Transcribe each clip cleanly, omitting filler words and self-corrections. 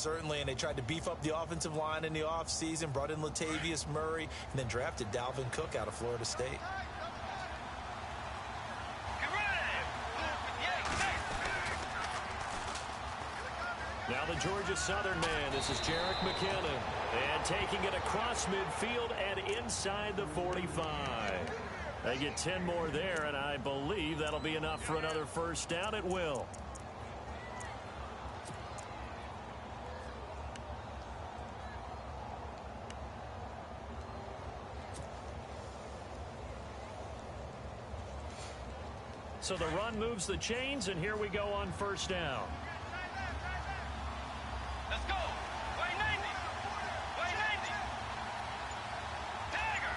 certainly, and they tried to beef up the offensive line in the offseason, brought in Latavius Murray, and then drafted Dalvin Cook out of Florida State. Now the Georgia Southern man, this is Jerick McKinnon. And taking it across midfield and inside the 45. They get 10 more there, and I believe that'll be enough for another first down at will. So the run moves the chains, and here we go on first down. Let's go. Way 90. Way 90. Tiger.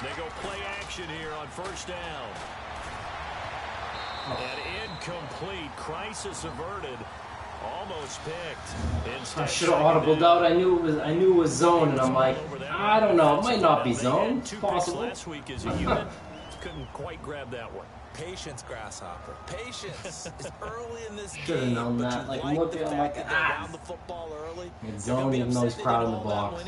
They go play action here on first down. And incomplete. Crisis averted. Almost picked. Instead, I should have audibled out. I knew it was zone, and I'm like, I don't know. It might not be zone. It's possible. Last week as a unit, couldn't quite grab that one. Patience, Grasshopper. Patience. It's early in this Should have known game, that. but Like, look at him like, down the football early. It's zone, even though he's proud in the box.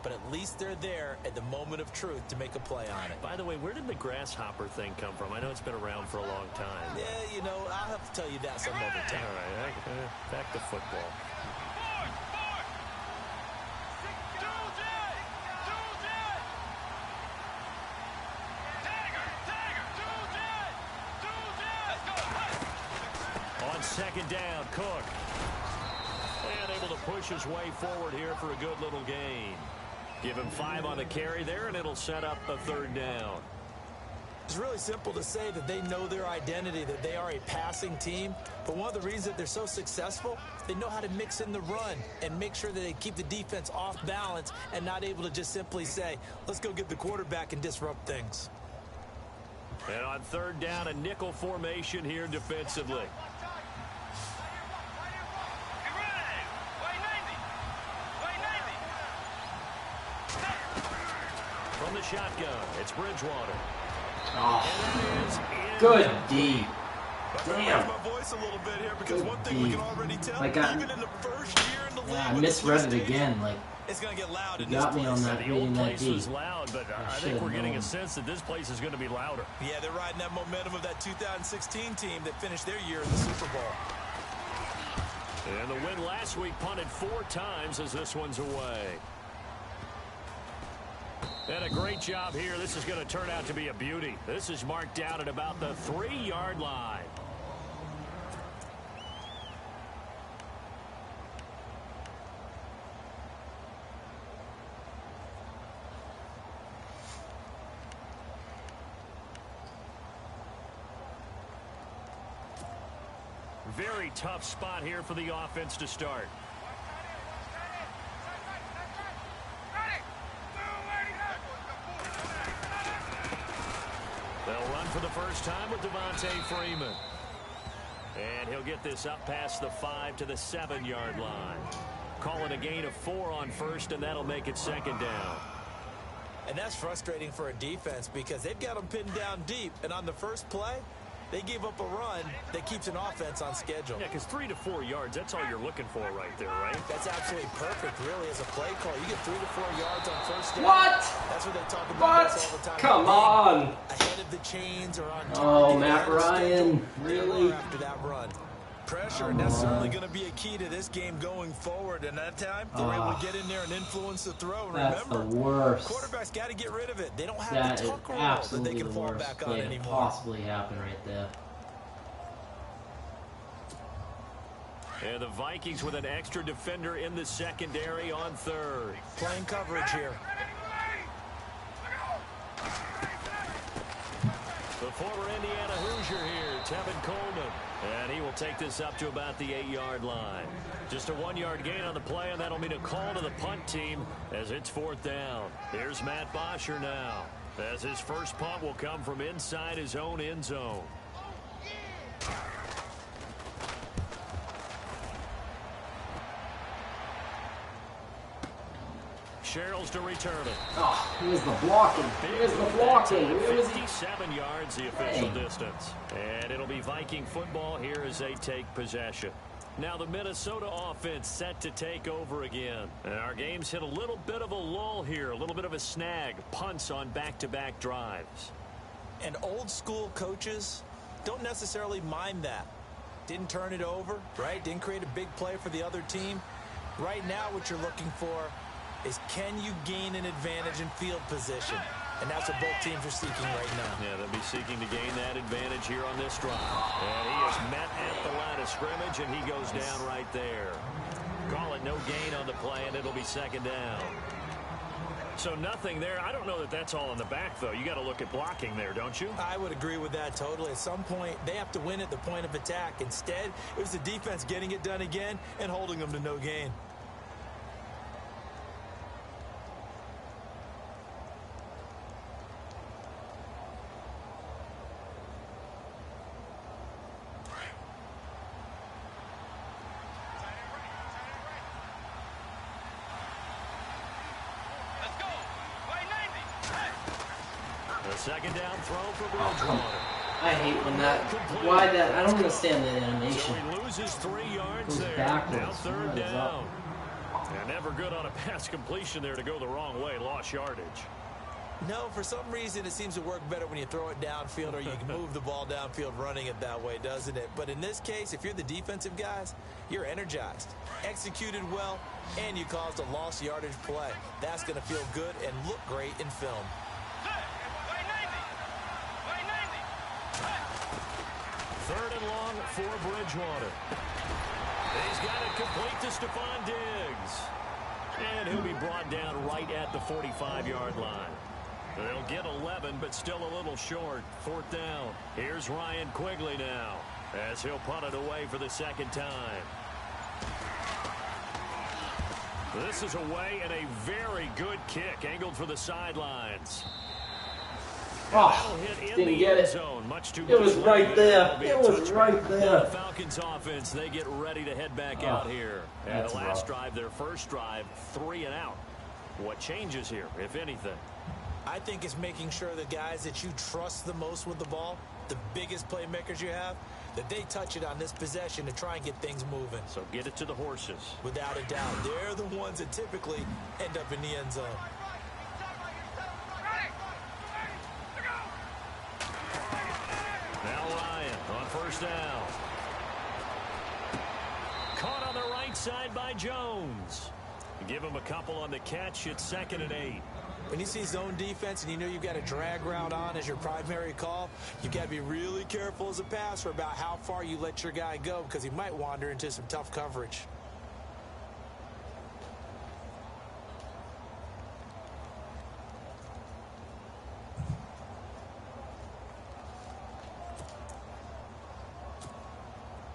But at least they're there at the moment of truth to make a play on it. By the way, where did the grasshopper thing come from? I know it's been around for a long time. Yeah, you know, I'll have to tell you that some other time. All right, back to football. On second down, Cook. And able to push his way forward here for a good little gain. Give him 5 on the carry there, and it'll set up a third down. It's really simple to say that they know their identity, that they are a passing team. But one of the reasons that they're so successful, they know how to mix in the run and make sure that they keep the defense off balance and not able to just simply say, let's go get the quarterback and disrupt things. And on third down, a nickel formation here defensively. From the shotgun, it's Bridgewater. Oh, good D. Damn. My voice a little bit here because one thing we can already tell, like even in the first year in the league, I misread it again. Like, it's going to get loud you in this got me place. on that The old reading that place D. was loud, but I think we're getting a sense that this place is going to be louder. Yeah, they're riding that momentum of that 2016 team that finished their year in the Super Bowl. And the win last week punted 4 times as this one's away. And a great job here. This is going to turn out to be a beauty. This is marked down at about the 3-yard line. Very tough spot here for the offense to start. They'll run for the first time with Devontae Freeman. And he'll get this up past the 5 to the 7-yard line. Call it a gain of 4 on first, and that'll make it second down. And that's frustrating for a defense because they've got them pinned down deep. And on the first play, they gave up a run that keeps an offense on schedule. Yeah, because 3 to 4 yards, that's all you're looking for right there, right? That's absolutely perfect, really, as a play call. You get 3 to 4 yards on first down. What? That's what they talk about all the time. Come on. Ahead of the chains or on target. Oh, Matt Ryan. Really? After that run. Pressure, and that's certainly going to be a key to this game going forward. And that time, they're able to get in there and influence the throw. And that's remember, the worst. Quarterback's got to get rid of it. They don't have That the is tuck rule that they absolutely can the fall worst back on play to anymore. possibly happen right there. And the Vikings with an extra defender in the secondary on third. Playing coverage here. The former Indiana Hoosier here, Tevin Coleman. And he will take this up to about the 8-yard line. Just a 1-yard gain on the play, and that'll mean a call to the punt team as it's 4th down. Here's Matt Bosher now, as his first punt will come from inside his own end zone. Sherrills to return it. Oh, here's the blocking. Here's the blocking. Where was he? 57 yards the official distance. And it'll be Viking football here as they take possession. Now the Minnesota offense set to take over again. And our game's hit a little bit of a lull here, a little bit of a snag. Punts on back-to-back drives. And old school coaches don't necessarily mind that. Didn't turn it over, right? Didn't create a big play for the other team. Right now what you're looking for is, can you gain an advantage in field position? And that's what both teams are seeking right now. Yeah, they'll be seeking to gain that advantage here on this drive. And he is met at the line of scrimmage, and he goes down right there. Call it no gain on the play, and it'll be second down. So nothing there. I don't know that that's all in the back, though. You got to look at blocking there, don't you? I would agree with that totally. At some point, they have to win at the point of attack. Instead, it was the defense getting it done again and holding them to no gain. Second down throw for Oh, Bridgewater. I hate when that. Why that? I don't understand that So animation. he loses 3 yards Goes there. backwards. Now third What is down. And never good on a pass completion there to go the wrong way. Lost yardage. No, for some reason, it seems to work better when you throw it downfield or you can move the ball downfield running it that way, doesn't it? But in this case, if you're the defensive guys, you're energized, executed well, and you caused a lost yardage play. That's going to feel good and look great in film. Third and long for Bridgewater. He's got it complete to Stephon Diggs. And he'll be brought down right at the 45-yard line. They'll get 11, but still a little short. Fourth down. Here's Ryan Quigley now, as he'll punt it away for the second time. This is away and a very good kick, angled for the sidelines. Oh, didn't get it. It was right there. It was right there. The Falcons offense, they get ready to head back out here. And the last drive, their first drive, 3 and out. What changes here, if anything? I think it's making sure the guys that you trust the most with the ball, the biggest playmakers you have, that they touch it on this possession to try and get things moving. So get it to the horses. Without a doubt. They're the ones that typically end up in the end zone. Now Ryan on first down. Caught on the right side by Jones. Give him a couple on the catch. It's 2nd and 8. When you see zone defense and you know you've got a drag route on as your primary call, you've got to be really careful as a passer about how far you let your guy go, because he might wander into some tough coverage.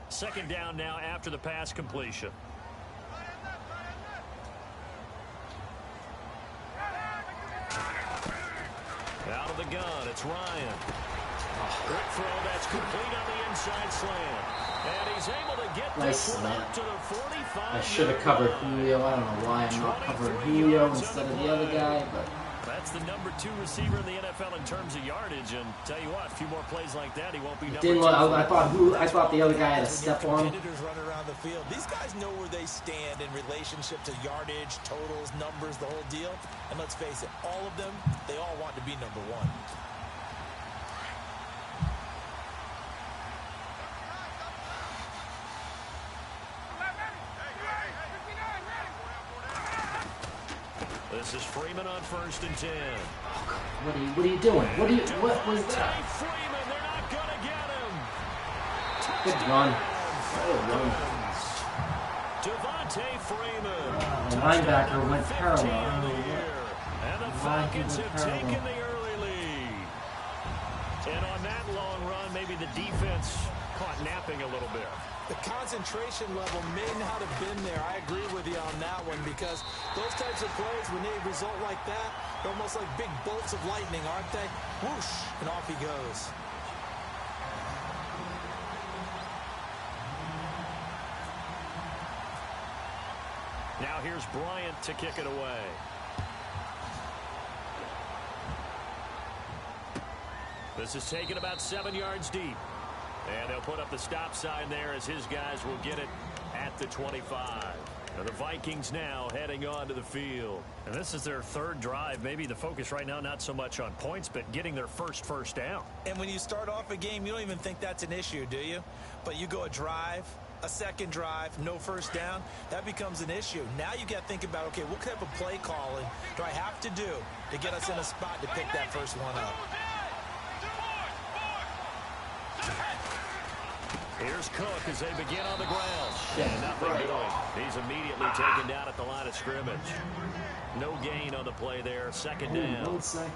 Second down now after the pass completion. Out of the gun, it's Ryan. Quick throw, that's complete on the inside slant. And he's able to get Nice this one slant. up to the 45. I should have covered Julio. I don't know why I'm not covering Julio instead of the other guy, but That's the number 2 receiver in the NFL in terms of yardage. And tell you what, a few more plays like that, he won't be number 2. I thought the other guy had a step on him. Competitors run around the field. These guys know where they stand in relationship to yardage, totals, numbers, the whole deal. And let's face it, all of them, they all want to be number 1. This is Freeman on 1st and 10. What are you doing? What was that? Freeman, they're not going to get him. Good run. Good run. Devontae Freeman. The linebacker went parallel. I don't know And the why he Falcons went have taken parallel. the early lead. And on that long run, maybe the defense caught napping a little bit. The concentration level may not have been there. I agree with you on that one, because those types of plays, when they result like that, they're almost like big bolts of lightning, aren't they? Whoosh, and off he goes. Now here's Bryant to kick it away. This is taken about 7 yards deep. And they'll put up the stop sign there as his guys will get it at the 25. And the Vikings now heading on to the field. And this is their third drive. Maybe the focus right now not so much on points, but getting their first down. And when you start off a game, you don't even think that's an issue, do you? But you go a drive, a second drive, no first down, that becomes an issue. Now you got to think about, okay, what type of play calling do I have to do to get us in a spot to pick that first one up? Here's Cook as they begin on the ground. And nothing doing. He's immediately taken down at the line of scrimmage. No gain on the play there. Second down. 1 second.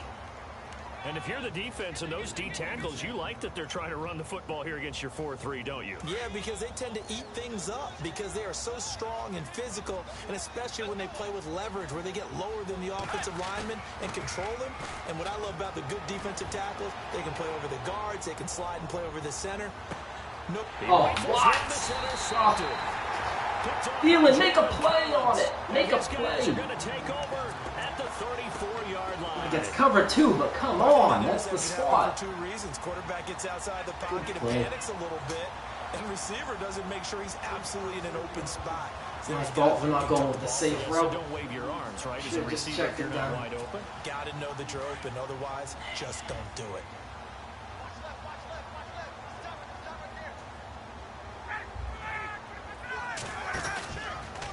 And if you're the defense and those D tackles, you like that they're trying to run the football here against your 4-3, don't you? Yeah, because they tend to eat things up because they are so strong and physical, and especially when they play with leverage where they get lower than the offensive linemen and control them. And what I love about the good defensive tackles, they can play over the guards, they can slide and play over the center. Nope. Oh, what? Thielen, make a play on it. Make a play. Are going to take over at the 34-yard line. It gets covered too, but come on, that's the spot. For 2 reasons. Quarterback gets outside the pocket and panics a little bit, and receiver doesn't make sure he's absolutely in an open spot. My fault for not going with the safe route. So don't wave your arms, right? As a Just receiver, check if you're it not down. wide open. Got to know that you're open. Otherwise, just don't do it.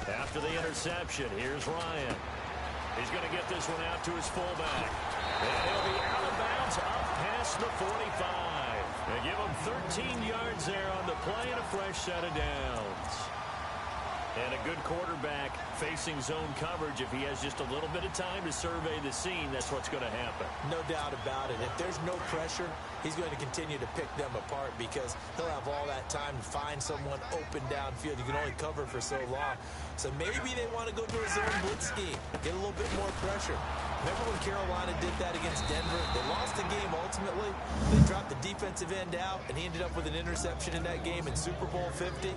After the interception, here's Ryan. He's going to get this one out to his fullback. And he'll be out of bounds up past the 45. They give him 13 yards there on the play and a fresh set of downs. And a good quarterback facing zone coverage. If he has just a little bit of time to survey the scene, that's what's going to happen. No doubt about it. If there's no pressure, he's going to continue to pick them apart because he'll have all that time to find someone open downfield. You can only cover for so long. So maybe they want to go to a zone blitz scheme, get a little bit more pressure. Remember when Carolina did that against Denver? They lost the game ultimately. They dropped the defensive end out, and he ended up with an interception in that game in Super Bowl 50.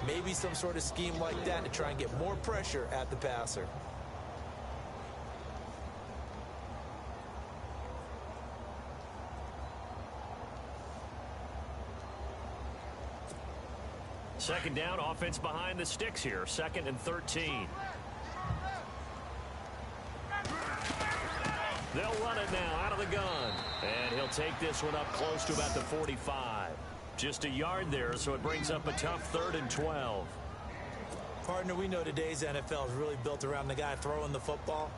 Maybe some sort of scheme like that to try and get more pressure at the passer. Second down, offense behind the sticks here. 2nd and 13. They'll run it now out of the gun. And he'll take this one up close to about the 45. Just a yard there, so it brings up a tough 3rd and 12. Partner, we know today's NFL is really built around the guy throwing the football.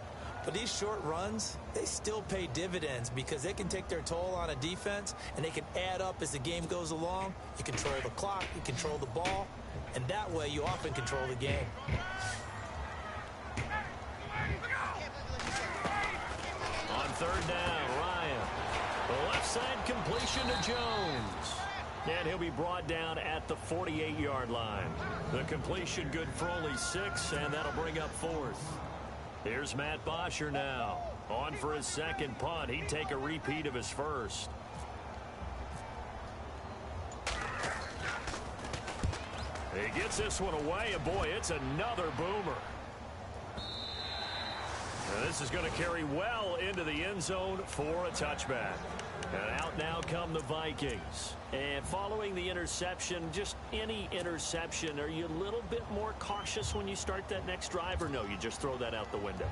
But these short runs, they still pay dividends because they can take their toll on a defense and they can add up as the game goes along. You control the clock, you control the ball, and that way you often control the game. On 3rd down, Ryan. The left side completion to Jones. And he'll be brought down at the 48-yard line. The completion good for only 6, and that'll bring up 4th. Here's Matt Bosher now. On for his 2nd punt. He'd take a repeat of his 1st. He gets this one away, and boy, it's another boomer. Now this is going to carry well into the end zone for a touchback. And out now come the Vikings. And following the interception, just any interception, are you a little bit more cautious when you start that next drive, or no, you just throw that out the window?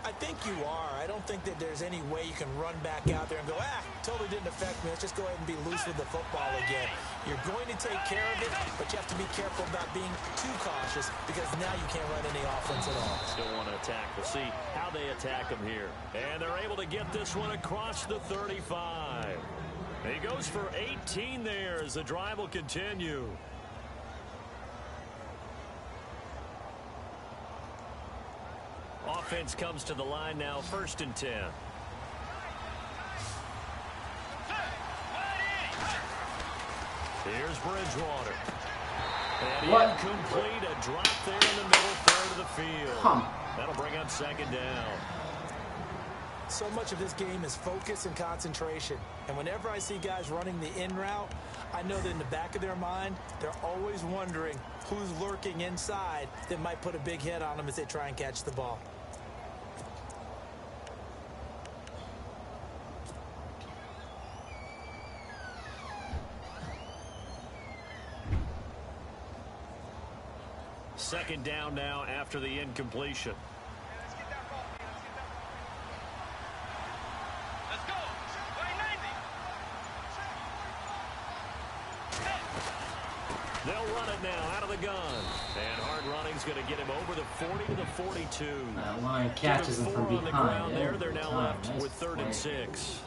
I think you are. I don't think that there's any way you can run back out there and go, totally didn't affect me. Let's just go ahead and be loose with the football again. You're going to take care of it, but you have to be careful about being too cautious because now you can't run any offense at all. Still want to attack. We'll see how they attack him here. And they're able to get this one across the 35. He goes for 18 there as the drive will continue. Offense comes to the line now, 1st and 10. Here's Bridgewater. And incomplete, a drop there in the middle 3rd of the field. That'll bring up 2nd down. So much of this game is focus and concentration. And whenever I see guys running the in route, I know that in the back of their mind, they're always wondering who's lurking inside that might put a big hit on them as they try and catch the ball. Second down now after the incompletion. Let's go. By 90. They'll run it now out of the gun. And hard running's going to get him over the 40 to the 42. That line catches him from behind. They're now left with 3rd and 6.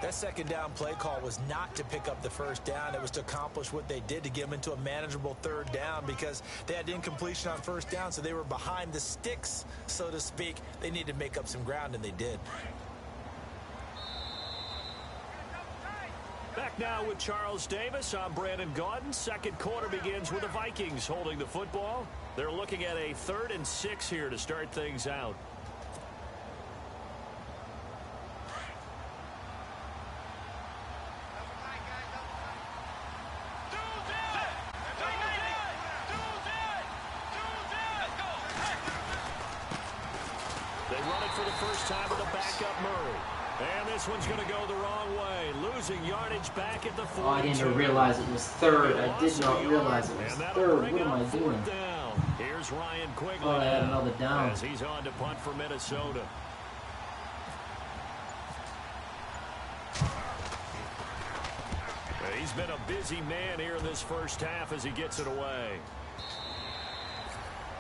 That second down play call was not to pick up the first down. It was to accomplish what they did to get them into a manageable 3rd down because they had incompletion on first down, so they were behind the sticks, so to speak. They needed to make up some ground, and they did. Back now with Charles Davis. I'm Brandon Gaudin. Second quarter begins with the Vikings holding the football. They're looking at a 3rd and 6 here to start things out. For the first time with a backup Murray. And this one's going to go the wrong way. Losing yardage back at the 42. Oh, I didn't realize it was 3rd. I did not realize it was 3rd. What am I doing? Down. Here's Ryan Quigley. Oh, I had another down. As he's on to punt for Minnesota. He's been a busy man here in this first half as he gets it away.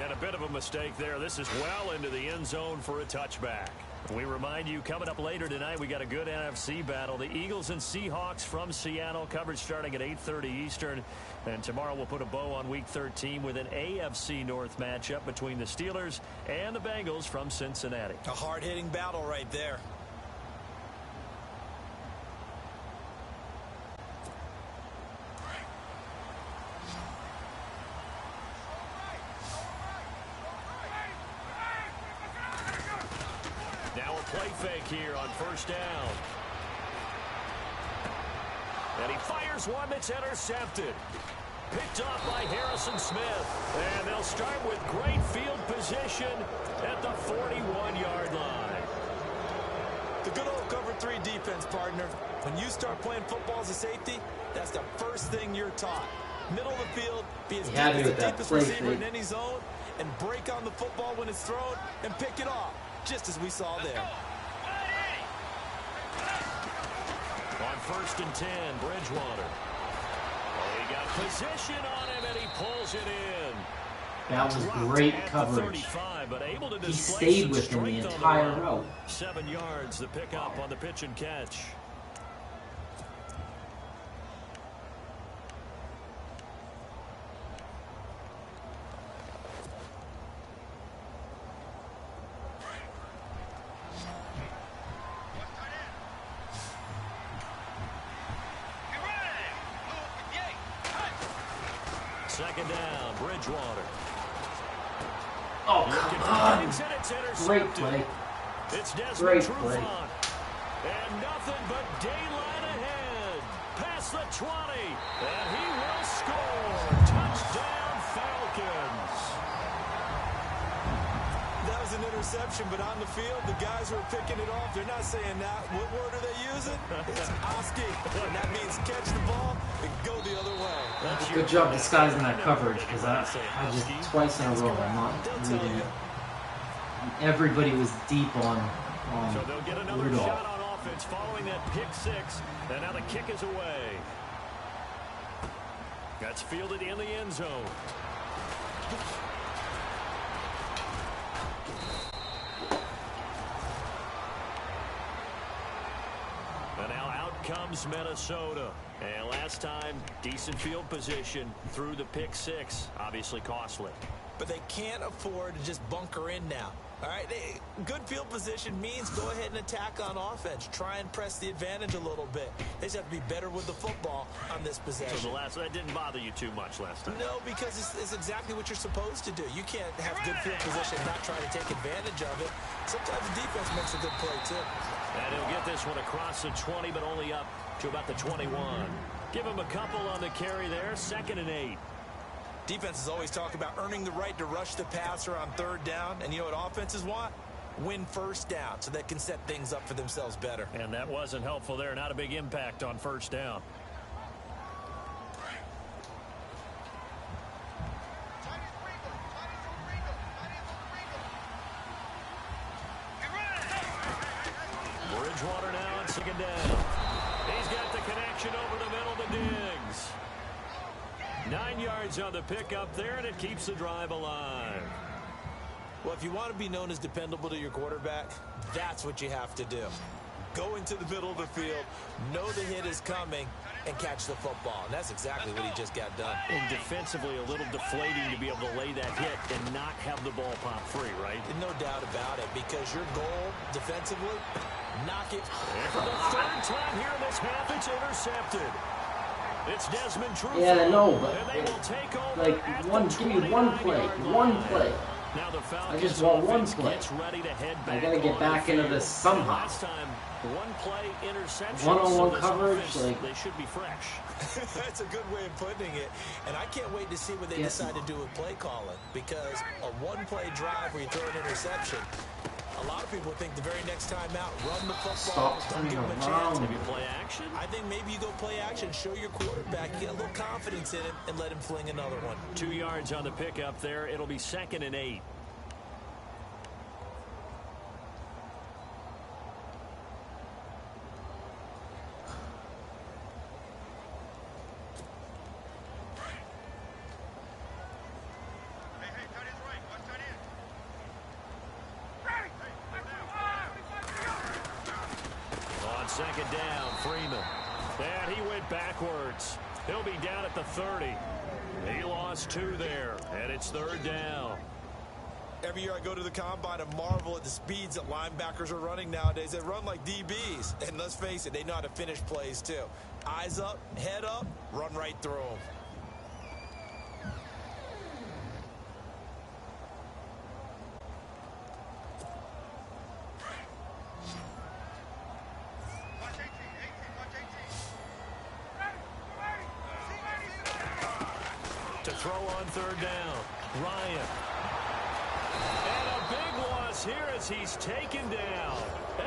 And a bit of a mistake there. This is well into the end zone for a touchback. We remind you, coming up later tonight, we got a good NFC battle. The Eagles and Seahawks from Seattle. Coverage starting at 8:30 Eastern. And tomorrow we'll put a bow on Week 13 with an AFC North matchup between the Steelers and the Bengals from Cincinnati. A hard-hitting battle right there. Play fake here on first down. And he fires one that's intercepted. Picked off by Harrison Smith. And they'll start with great field position at the 41-yard line. The good old cover 3 defense, partner. When you start playing football as a safety, that's the first thing you're taught. Middle of the field, be as deep as the deepest receiver in any zone, and break on the football when it's thrown and pick it off. Just as we saw there. On 1st and 10, Bridgewater. Oh, he got position on him, and he pulls it in. That was great coverage. He stayed with him the entire route. 7 yards, the pickup on the pitch and catch. Second down, Bridgewater. Oh, come on. Great play. It's Great play. And nothing but daylight ahead. Past the 20. And he will score. Touchdown, Falcons. That was an interception, but on the field, the guys who are picking it off, they're not saying that. What word are they using? It's Oski. And that means catch the ball and go the other way. Good job disguising that coverage, because I just twice in a row I'm not reading it. Everybody was deep on So they'll get another Rudolph. shot on offense following that pick 6. And now the kick is away. That's fielded in the end zone. And now out comes Minnesota. And last time, decent field position through the pick 6. Obviously costly. But they can't afford to just bunker in now. All right, good field position means go ahead and attack on offense. Try and press the advantage a little bit. They just have to be better with the football on this possession. So that didn't bother you too much last time? No, because it's exactly what you're supposed to do. You can't have good field position and not try to take advantage of it. Sometimes the defense makes a good play, too. And he'll get this one across the 20, but only up to about the 21. Give him a couple on the carry there. 2nd and 8. Defenses always talk about earning the right to rush the passer on 3rd down. And you know what offenses want? Win first down so they can set things up for themselves better. And that wasn't helpful there. Not a big impact on 1st down. Bridgewater now on second down. He's got the connection over the middle to Diggs. 9 yards on the pickup there, and it keeps the drive alive. Well, if you want to be known as dependable to your quarterback, that's what you have to do. Go into the middle of the field, know the hit is coming, and catch the football. And that's exactly what he just got done. And defensively, a little deflating to be able to lay that hit and not have the ball pop free, right? No doubt about it, because your goal defensively, knock it. And for the third time here in this half, it's intercepted. It's Desmond Trufant. Yeah, no, but and they will take over like give me one play. Now the Falcons I just want one play. gets ready to head I back gotta get back into this somehow. Last time, one play interception. One-on-one so coverage, offense, like they should be fresh. That's a good way of putting it. And I can't wait to see what they decide to do with play calling, because a one-play drive where you throw an interception, a lot of people think the very next time out, run the football, don't give them a chance. Maybe play action? I think maybe you go play action, show your quarterback, get a little confidence in him, and let him fling another one. 2 yards on the pickup there. It'll be 2nd and 8. Second down, Freeman. And he went backwards. He'll be down at the 30. He lost 2 there, and it's 3rd down. Every year I go to the combine and marvel at the speeds that linebackers are running nowadays. They run like DBs. And let's face it, they know how to finish plays too. Eyes up, head up, run right through them. To throw on 3rd down, Ryan. And a big loss here as he's taken down.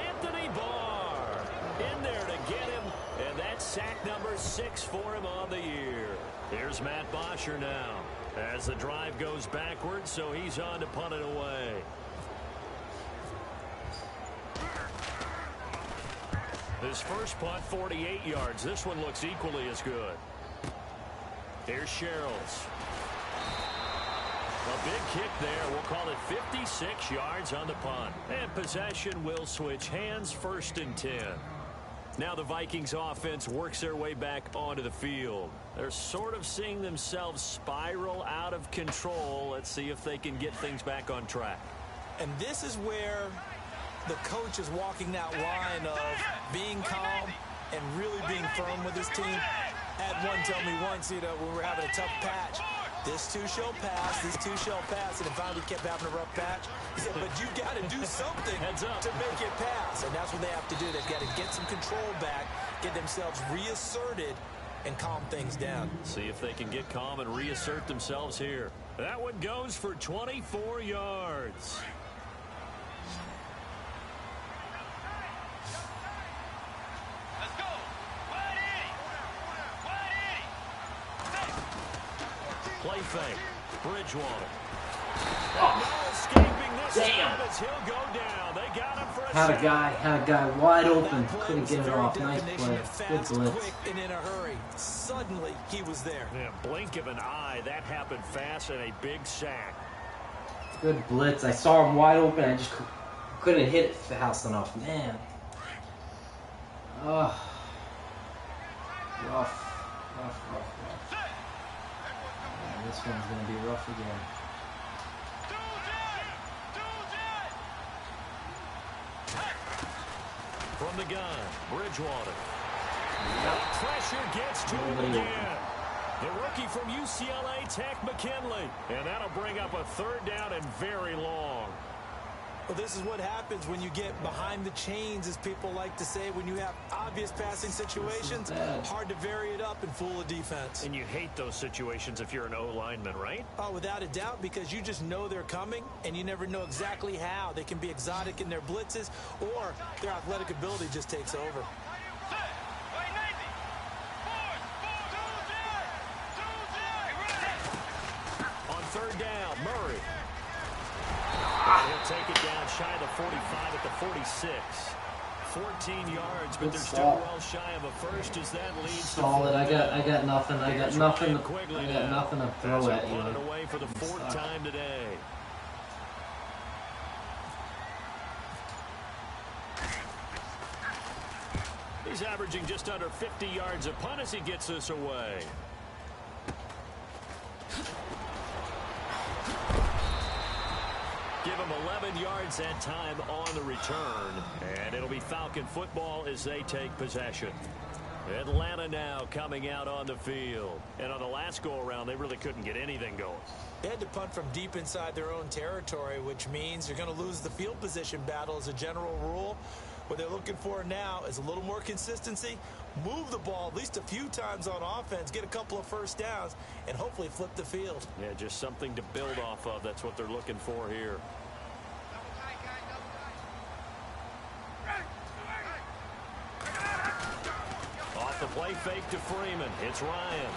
Anthony Barr in there to get him, and that's sack number 6 for him on the year. Here's Matt Bosher now as the drive goes backwards, so he's on to punt it away. His first punt, 48 yards. This one looks equally as good. Here's Sherrills. A big kick there. We'll call it 56 yards on the punt. And possession will switch hands, 1st and 10. Now the Vikings offense works their way back onto the field. They're sort of seeing themselves spiral out of control. Let's see if they can get things back on track. And this is where the coach is walking that line of being calm and really being firm with his team. Had one tell me once, when we were having a tough patch, this too shall pass, this too shall pass, and if finally kept having a rough patch, he said, but you got to do something to make it pass, and that's what they have to do. They've got to get some control back, get themselves reasserted, and calm things down. See if they can get calm and reassert themselves here. That one goes for 24 yards. Play fake. Bridgewater. Oh, no escaping this damn. time as he'll go down. They got him for a Had sack. a guy wide open. Couldn't get it off. Nice play. Good blitz. Quick and in a hurry. Suddenly, he was there. Yeah, blink of an eye. That happened fast and a big sack. Good blitz. I saw him wide open. I just couldn't hit it fast enough. Man. Ugh. Rough. This one's going to be rough again. From the gun, Bridgewater. The pressure gets to him again. The rookie from UCLA, Tech McKinley. And that'll bring up a 3rd down and very long. Well, this is what happens when you get behind the chains, as people like to say, when you have obvious passing situations. Hard to vary it up and fool a defense. And you hate those situations if you're an O-lineman, right? Oh, without a doubt, because you just know they're coming, and you never know exactly how. They can be exotic in their blitzes, or their athletic ability just takes over. On 3rd down, Murray. He'll take it down shy of the 45 at the 46. 14 yards, but Good they're stop. still well shy of a first as that leads Solid. to I got nothing. I got nothing to throw as at he'll you. punt it away for the fourth time today. He's averaging just under 50 yards a punt as he gets this away. Give him 11 yards that time on the return. And it'll be Falcon football as they take possession. Atlanta now coming out on the field. And on the last go-around, they really couldn't get anything going. They had to punt from deep inside their own territory, which means you're going to lose the field position battle as a general rule. What they're looking for now is a little more consistency, move the ball at least a few times on offense, get a couple of first downs, and hopefully flip the field. Yeah, just something to build off of. That's what they're looking for here. Off the play fake to Freeman. It's Ryan.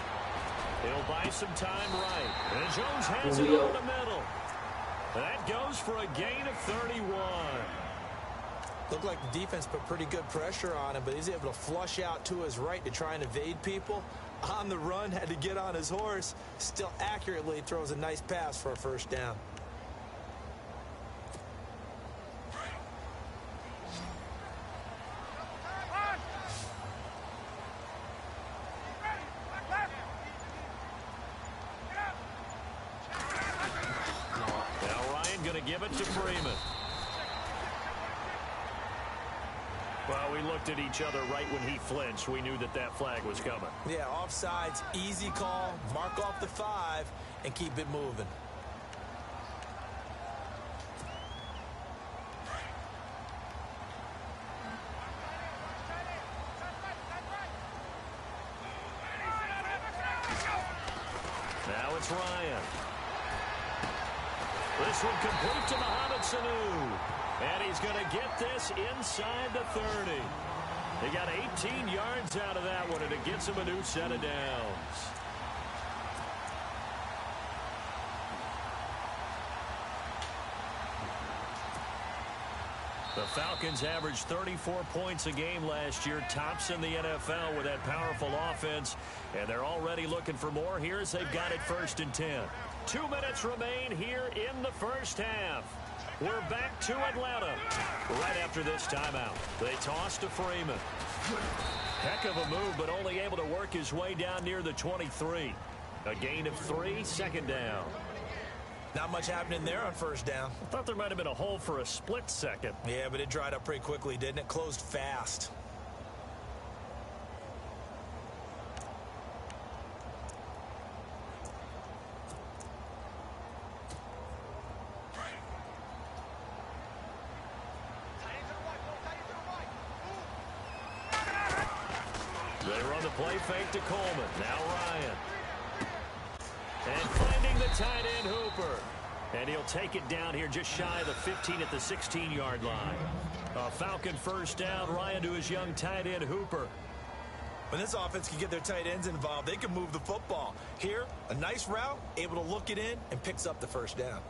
He'll buy some time right. And Jones has it over the middle. That goes for a gain of 31. Looked like the defense put pretty good pressure on him, but he's able to flush out to his right to try and evade people. On the run, had to get on his horse. Still accurately throws a nice pass for a first down. Now Ryan going to give it to Freeman. Well, we looked at each other right when he flinched. We knew that that flag was coming. Yeah, offsides, easy call, mark off the 5, and keep it moving. Now it's Ryan. This one complete to Mohamed Sanu. And he's going to get this inside the 30. He got 18 yards out of that one, and it gets him a new set of downs. The Falcons averaged 34 points a game last year, tops in the NFL with that powerful offense, and they're already looking for more here as they've got it 1st and 10. 2 minutes remain here in the first half. We're back to Atlanta right after this timeout. They toss to Freeman. Heck of a move, but only able to work his way down near the 23. A gain of 3, 2nd down. Not much happening there on first down. I thought there might have been a hole for a split second. Yeah, but it dried up pretty quickly, didn't it? Closed fast. They run the play fake to Coleman. Now Ryan. And finding the tight end Hooper. And he'll take it down here just shy of the 15 at the 16-yard line. A Falcon first down. Ryan to his young tight end Hooper. When this offense can get their tight ends involved, they can move the football. Here, a nice route, able to look it in, and picks up the first down.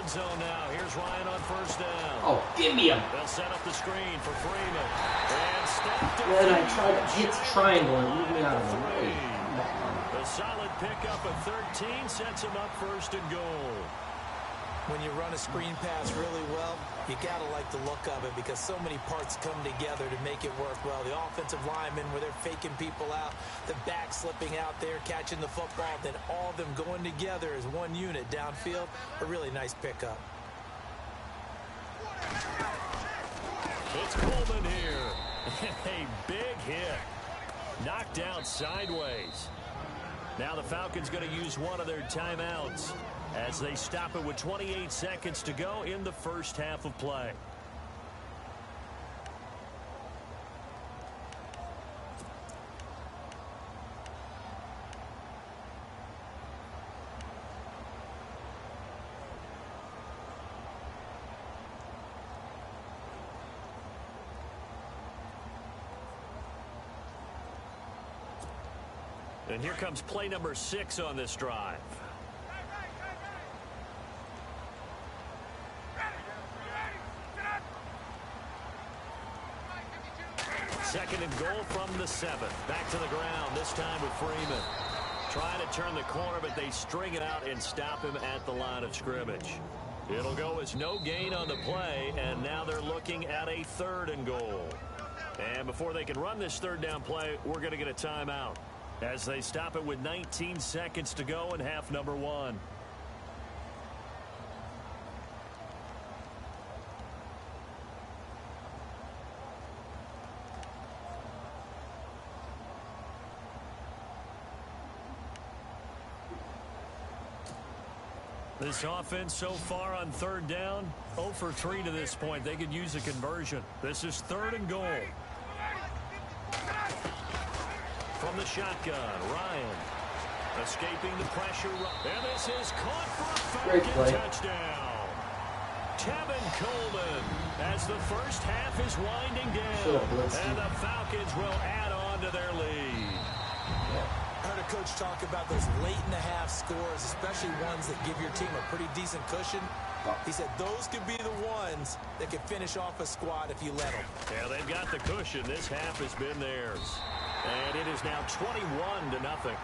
Zone now. Here's Ryan on first down. Oh, give me him. They'll set up the screen for Freeman. And stepped Then I tried to hit the triangle and move me out of the way. The solid pickup of 13 sets him up 1st and goal. When you run a screen pass really well, you got to like the look of it because so many parts come together to make it work well. The offensive linemen, where they're faking people out, the back slipping out there, catching the football, then all of them going together as one unit downfield. A really nice pickup. It's Coleman here. A big hit. Knocked out sideways. Now the Falcons going to use one of their timeouts as they stop it with 28 seconds to go in the first half of play. And here comes play number 6 on this drive. Second and goal from the 7th. Back to the ground, this time with Freeman. Trying to turn the corner, but they string it out and stop him at the line of scrimmage. It'll go as no gain on the play, and now they're looking at a 3rd and goal. And before they can run this 3rd down play, we're going to get a timeout as they stop it with 19 seconds to go in half number 1. This offense so far on 3rd down, 0 for 3 to this point. They could use a conversion. This is 3rd and goal. From the shotgun, Ryan escaping the pressure. And this is caught for a Falcon touchdown. Tevin Coleman as the first half is winding down. And the Falcons will add on to their lead. I heard a coach talk about those late-in-the-half scores, especially ones that give your team a pretty decent cushion. He said those could be the ones that could finish off a squad if you let them. Yeah, they've got the cushion. This half has been theirs. And it is now 21-0.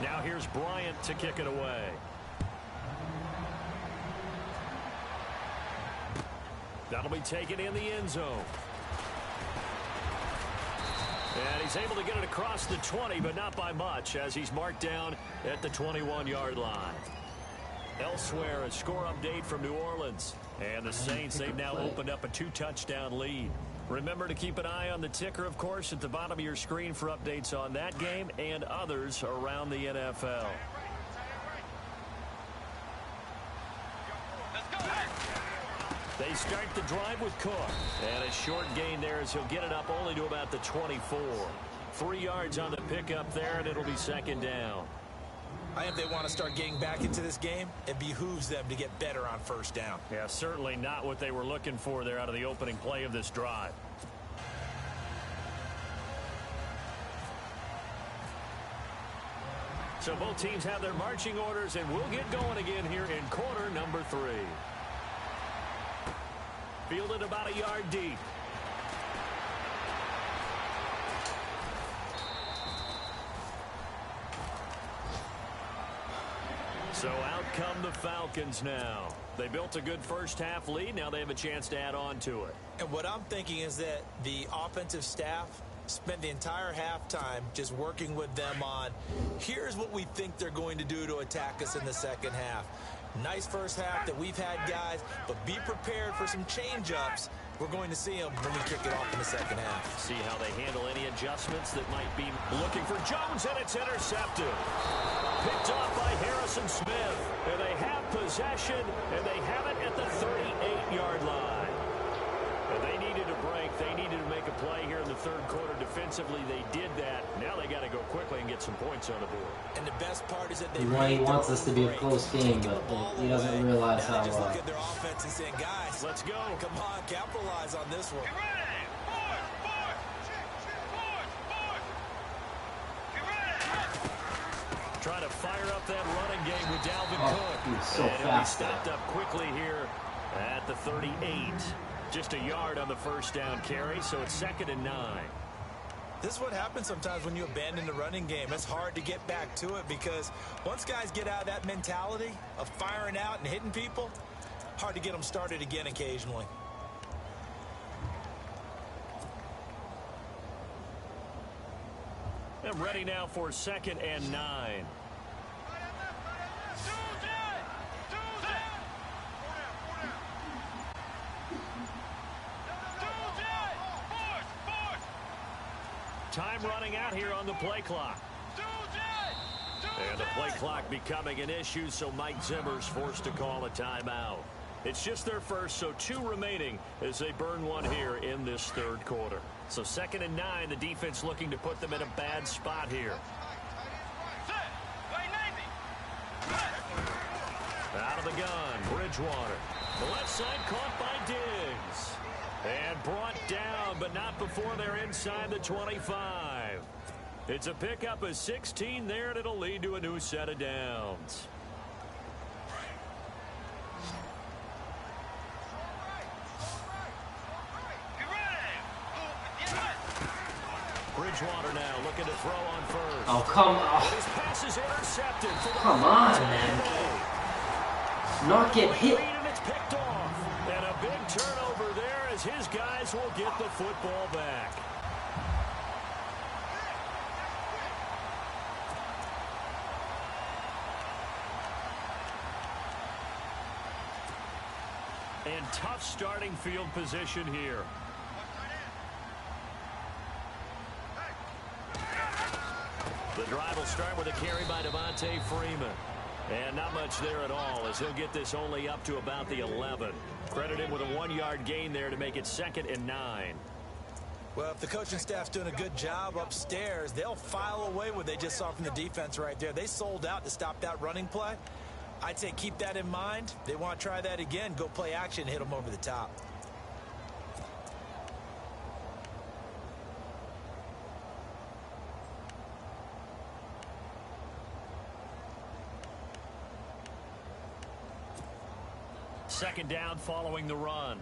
Now here's Bryant to kick it away. That'll be taken in the end zone. And he's able to get it across the 20, but not by much, as he's marked down at the 21-yard line. Elsewhere, a score update from New Orleans. And the Saints, they've now opened up a 2-touchdown lead. Remember to keep an eye on the ticker, of course, at the bottom of your screen for updates on that game and others around the NFL. They start the drive with Cook. And a short gain there as he'll get it up only to about the 24. 3 yards on the pickup there, and it'll be 2nd down. I think they want to start getting back into this game. It behooves them to get better on 1st down. Yeah, certainly not what they were looking for there out of the opening play of this drive. So both teams have their marching orders, and we'll get going again here in quarter number 3. Fielded about a yard deep. So out come the Falcons now. They built a good first half lead. Now they have a chance to add on to it. And what I'm thinking is that the offensive staff spent the entire halftime just working with them on, here's what we think they're going to do to attack us in the second half. Nice first half that we've had, guys, but be prepared for some change-ups. We're going to see them when we kick it off in the second half. See how they handle any adjustments that might be looking for Jones, and it's intercepted. Picked off by Harrison Smith. And they have possession, and they have it at the 38-yard line. And they needed a break. They needed to make a play here in the 3rd quarter. Defensively, they did that. Now they got to go quickly and get some points on the board. And the best part is that they he wants this to be a close game, but he doesn't realize how. Just look at their offense and saying, guys, let's go. Come on, capitalize on this one. Trying to fire up that running game with Dalvin Cook. He's so and fast. He stepped up quickly here at the 38. Just a yard on the first down carry, so it's 2nd and 9. This is what happens sometimes when you abandon the running game. It's hard to get back to it because once guys get out of that mentality of firing out and hitting people, hard to get them started again occasionally. And ready now for 2nd and 9. Time running out here on the play clock. And the play clock becoming an issue, so Mike Zimmer's forced to call a timeout. It's just their first, so 2 remaining as they burn one here in this 3rd quarter. So 2nd and 9, the defense looking to put them in a bad spot here. gun, Bridgewater. The left side caught by Diggs. And brought down, but not before they're inside the 25. It's a pickup of 16 there, and it'll lead to a new set of downs. Bridgewater now looking to throw on first. Oh, come on. His pass is intercepted. Come on, man. Not get hit. And it's picked off. And a big turnover there as his guys will get the football back. And tough starting field position here. The drive will start with a carry by Devontae Freeman. And not much there at all as he'll get this only up to about the 11. Credit him with a 1-yard gain there to make it 2nd and 9. Well, if the coaching staff's doing a good job upstairs, they'll file away what they just saw from the defense right there. They sold out to stop that running play. I'd say keep that in mind. They want to try that again. Go play action, hit them over the top. Second down following the run.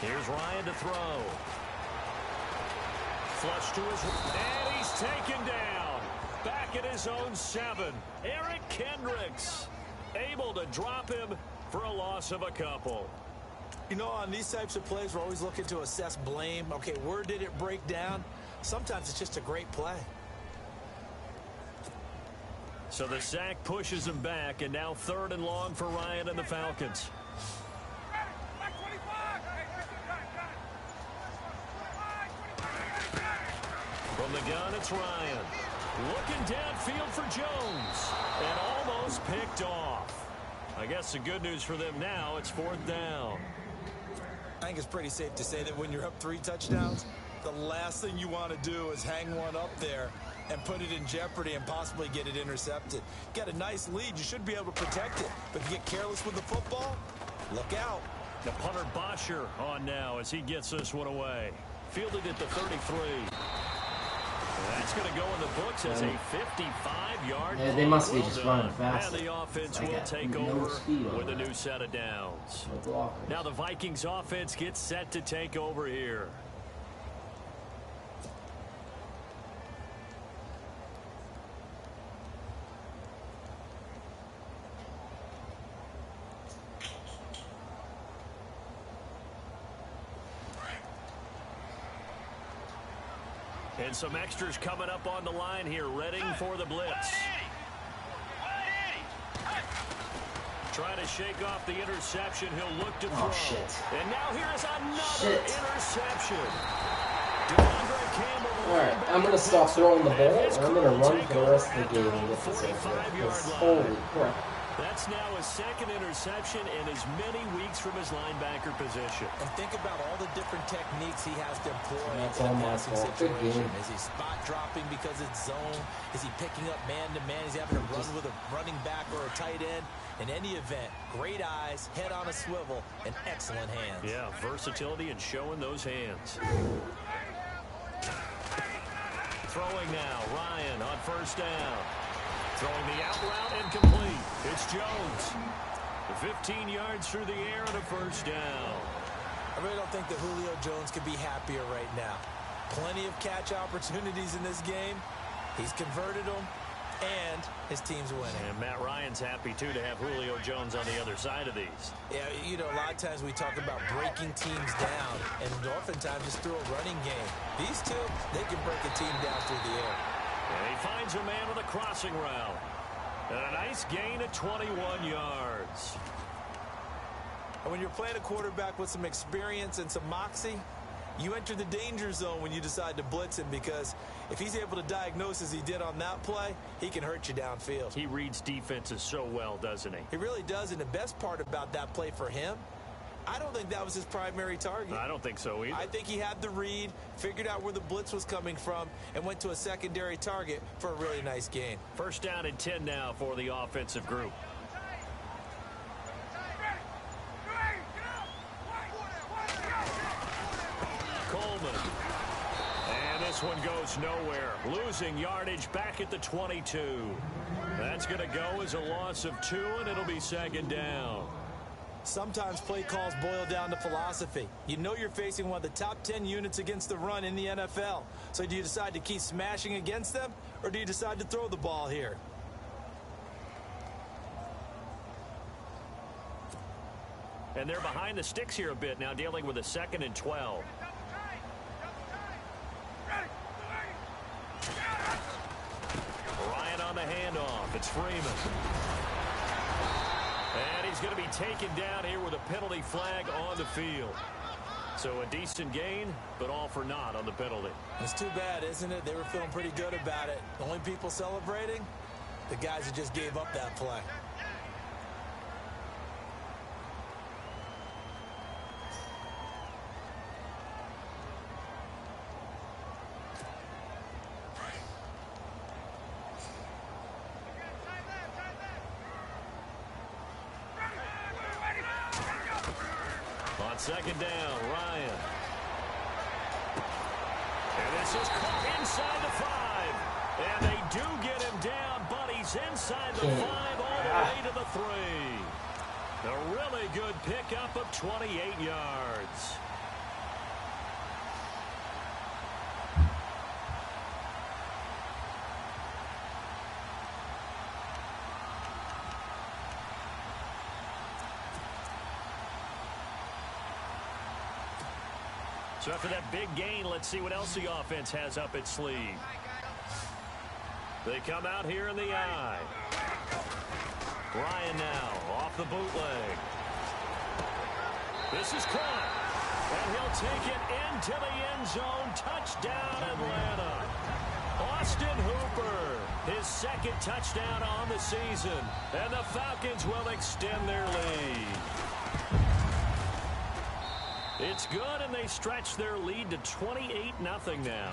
Here's Ryan to throw. Flush to his... And he's taken down. Back at his own 7. Eric Kendricks able to drop him for a loss of a couple. You know, on these types of plays, we're always looking to assess blame. Okay, where did it break down? Sometimes it's just a great play. So the sack pushes him back, and now 3rd and long for Ryan and the Falcons. From the gun, it's Ryan. Looking downfield for Jones. And almost picked off. I guess the good news for them now, it's 4th down. I think it's pretty safe to say that when you're up 3 touchdowns, the last thing you want to do is hang one up there and put it in jeopardy and possibly get it intercepted. Got a nice lead. You should be able to protect it. But if you get careless with the football, look out. The punter Bosher on now as he gets this one away. Fielded at the 33. That's going to go in the books as a 55-yard. Yeah, they must be just running fast. And the offense will take over with a new set of downs. Now the Vikings offense gets set to take over here. And some extras coming up on the line here, ready for the blitz. Trying to shake off the interception. He'll look to throw. Oh, shit. And now here's another interception. Alright, I'm going to stop throwing the ball, and I'm going to run for the rest of the game and get this over. Holy crap. That's now his 2nd interception in as many weeks from his linebacker position. And think about all the different techniques he has to employ That's in all a my passing fault. Good situation. game. Is he spot dropping because it's zone? Is he picking up man-to-man? Is he having to run with a running back or a tight end? In any event, great eyes, head on a swivel, and excellent hands. Yeah, versatility and showing those hands. Throwing now, Ryan on 1st down. Throwing the out route incomplete. It's Jones. 15 yards through the air and a 1st down. I really don't think that Julio Jones could be happier right now. Plenty of catch opportunities in this game. He's converted them, and his team's winning. And Matt Ryan's happy, too, to have Julio Jones on the other side of these. Yeah, you know, a lot of times we talk about breaking teams down, and oftentimes just through a running game. These two, they can break a team down through the air. And he finds a man with a crossing route. And a nice gain of 21 yards. And when you're playing a quarterback with some experience and some moxie, you enter the danger zone when you decide to blitz him, because if he's able to diagnose as he did on that play, he can hurt you downfield. He reads defenses so well, doesn't he? He really does, and the best part about that play for him, I don't think that was his primary target. I don't think so either. I think he had the read, figured out where the blitz was coming from, and went to a secondary target for a really nice gain. First down and 10 now for the offensive group. Coleman. And this one goes nowhere. Losing yardage back at the 22. That's going to go as a loss of 2, and it'll be second down. Sometimes play calls boil down to philosophy. You know you're facing one of the top 10 units against the run in the NFL. So do you decide to keep smashing against them, or do you decide to throw the ball here? And they're behind the sticks here a bit now, dealing with a 2nd and 12. Ryan on the handoff. It's Freeman. And he's going to be taken down here with a penalty flag on the field. So a decent gain, but all for naught on the penalty. It's too bad, isn't it? They were feeling pretty good about it. The only people celebrating, the guys who just gave up that play. Second down, Ryan. And this is caught inside the 5. And they do get him down, but he's inside the 5 all the way to the 3. A really good pickup of 28 yards. So after that big gain, let's see what else the offense has up its sleeve. They come out here in the eye. Ryan now off the bootleg. This is caught. And he'll take it into the end zone. Touchdown, Atlanta. Austin Hooper, his 2nd touchdown on the season. And the Falcons will extend their lead. It's good, and they stretch their lead to 28-0 now.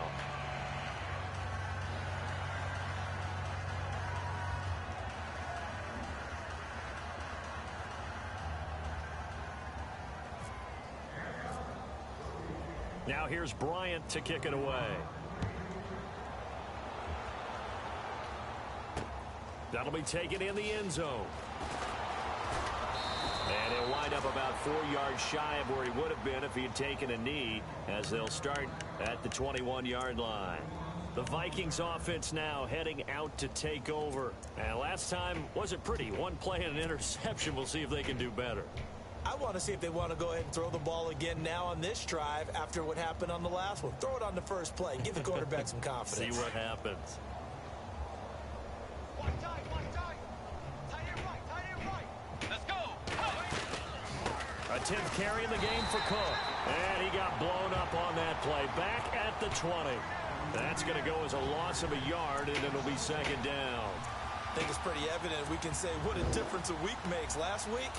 Now here's Bryant to kick it away. That'll be taken in the end zone. And he'll wind up about 4 yards shy of where he would have been if he had taken a knee, as they'll start at the 21-yard line. The Vikings offense now heading out to take over. And last time wasn't pretty. One play and an interception. We'll see if they can do better. I want to see if they want to go ahead and throw the ball again now on this drive after what happened on the last one. Throw it on the first play. Give the quarterback some confidence. See what happens. A 10th carry in the game for Cook. And he got blown up on that play. Back at the 20. That's going to go as a loss of a yard, and it'll be second down. I think it's pretty evident we can say what a difference a week makes. Last week,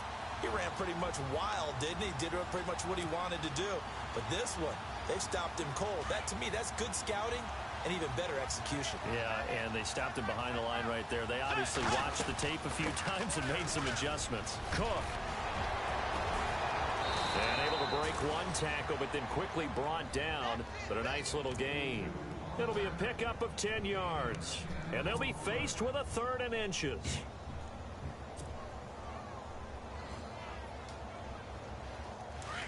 he ran pretty much wild, didn't he? Did pretty much what he wanted to do. But this one, they stopped him cold. That, to me, that's good scouting and even better execution. Yeah, and they stopped him behind the line right there. They obviously watched the tape a few times and made some adjustments. Cook. And able to break one tackle, but then quickly brought down. But a nice little gain. It'll be a pickup of 10 yards. And they'll be faced with a 3rd and inches.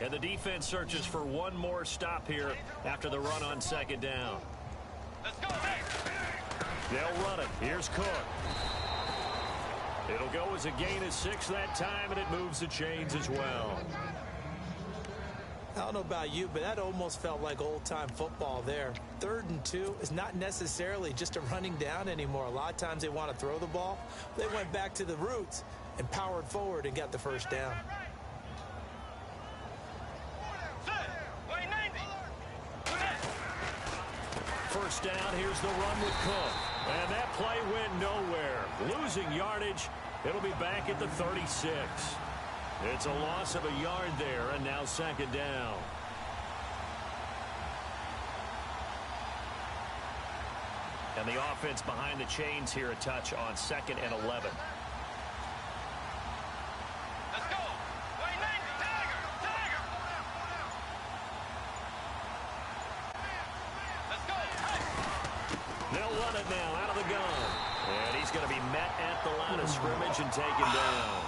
And the defense searches for one more stop here after the run on second down. Let's go. They'll run it. Here's Cook. It'll go as a gain of 6 that time, and it moves the chains as well. I don't know about you, but that almost felt like old-time football there. 3rd and 2 is not necessarily just a running down anymore. A lot of times they want to throw the ball. They went back to the roots and powered forward and got the first down. First down, here's the run with Cook. And that play went nowhere. Losing yardage. It'll be back at the 36. It's a loss of a yard there, and now second down. And the offense behind the chains here a touch on 2nd and 11. Let's go. White 90. Tiger. Tiger. Let's go. They'll run it now out of the gun. And he's going to be met at the line of scrimmage and taken down.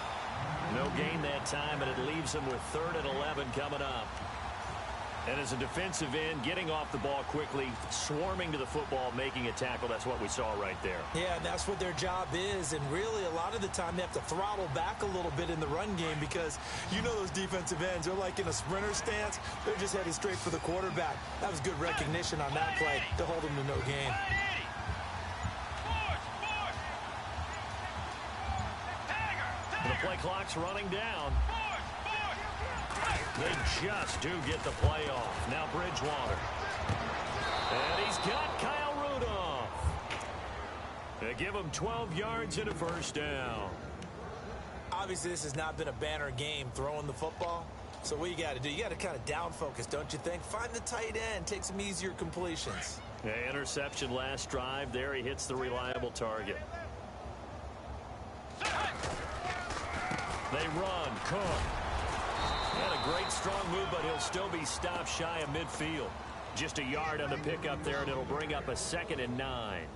No gain that time, and it leaves him with 3rd and 11 coming up. And as a defensive end, getting off the ball quickly, swarming to the football, making a tackle, that's what we saw right there. Yeah, that's what their job is. And really, a lot of the time, they have to throttle back a little bit in the run game because you know those defensive ends, they're like in a sprinter stance. They're just headed straight for the quarterback. That was good recognition on that play to hold them to no gain. The play clock's running down. They just do get the play off. Now Bridgewater. And he's got Kyle Rudolph. They give him 12 yards and a first down. Obviously, this has not been a banner game throwing the football. So what you got to do, you got to kind of down focus, don't you think? Find the tight end, take some easier completions. Yeah, interception last drive. There he hits the reliable target. They run. Cook. Had a great strong move, but he'll still be stopped shy of midfield. Just a yard on the pickup there, and it'll bring up a 2nd and 9.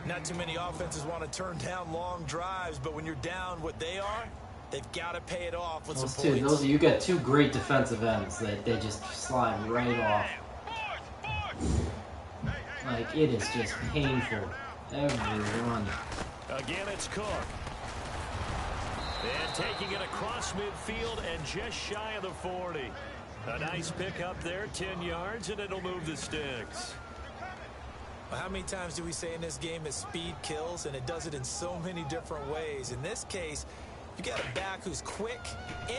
Not too many offenses want to turn down long drives, but when you're down what they are, they've got to pay it off with some points. You got two great defensive ends that they just slide right off. Like, it is just painful. Every run. Again, it's Cook. And taking it across midfield and just shy of the 40. A nice pickup there, 10 yards, and it'll move the sticks. Well, how many times do we say in this game that speed kills, and it does it in so many different ways? In this case, you got a back who's quick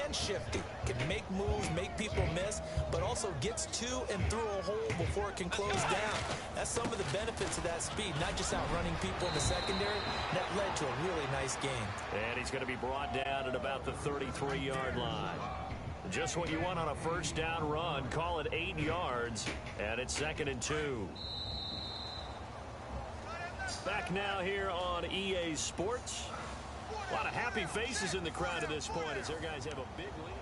and shifty, can make moves, make people miss, but also gets to and through a hole before it can close down. That's some of the benefits of that speed, not just outrunning people in the secondary. That led to a really nice game. And he's going to be brought down at about the 33-yard line. Just what you want on a first down run. Call it 8 yards, and it's 2nd and 2. Back now here on EA Sports. A lot of happy faces in the crowd at this point as their guys have a big lead.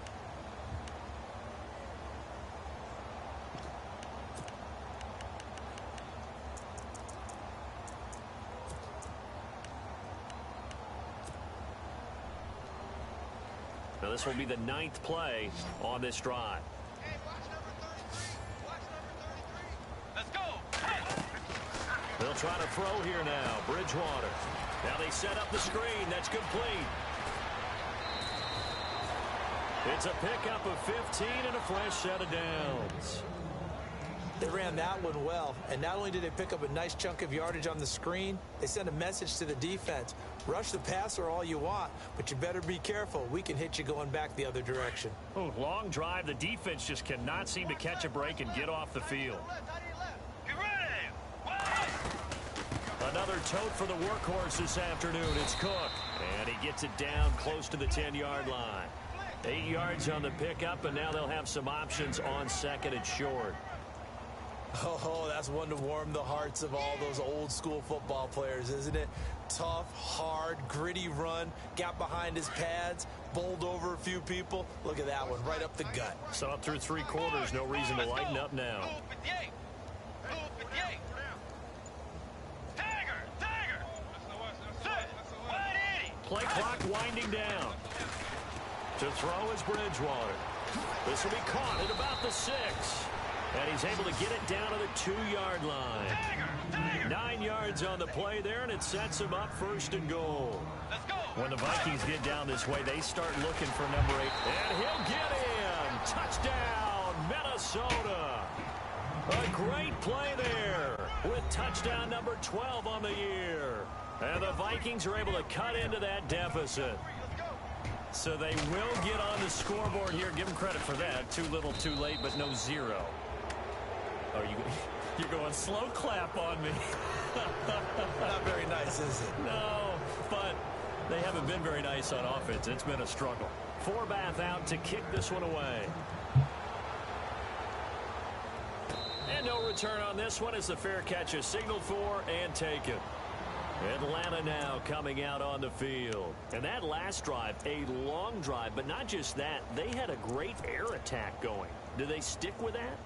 Now this will be the 9th play on this drive. Let's go. They'll try to throw here now. Bridgewater. Now they set up the screen. That's complete. It's a pickup of 15 and a fresh set of downs. They ran that one well, and not only did they pick up a nice chunk of yardage on the screen, they sent a message to the defense. Rush the passer all you want, but you better be careful. We can hit you going back the other direction. Oh, long drive. The defense just cannot seem to catch a break and get off the field. Get ready. Another tote for the workhorse this afternoon. It's Cook. And he gets it down close to the 10-yard line. 8 yards on the pickup, and now they'll have some options on 2nd and short. Oh, that's one to warm the hearts of all those old school football players, isn't it? Tough, hard, gritty run, got behind his pads, bowled over a few people. Look at that one, right up the gut. Saw it through 3 quarters, no reason to lighten up now. Play clock winding down. To throw is Bridgewater. This will be caught at about the 6. And he's able to get it down to the 2-yard line. 9 yards on the play there, and it sets him up 1st and goal. When the Vikings get down this way, they start looking for number 8. And he'll get in. Touchdown, Minnesota. A great play there with touchdown number 12 on the year. And the Vikings are able to cut into that deficit. So they will get on the scoreboard here. Give them credit for that. Too little, too late, but no 0. Oh, you're going slow clap on me. Not very nice, is it? No, but they haven't been very nice on offense. It's been a struggle. Forbath out to kick this one away. And no return on this one as the fair catch is signaled for and taken. Atlanta now coming out on the field. And that last drive, a long drive, but not just that. They had a great air attack going. Do they stick with that?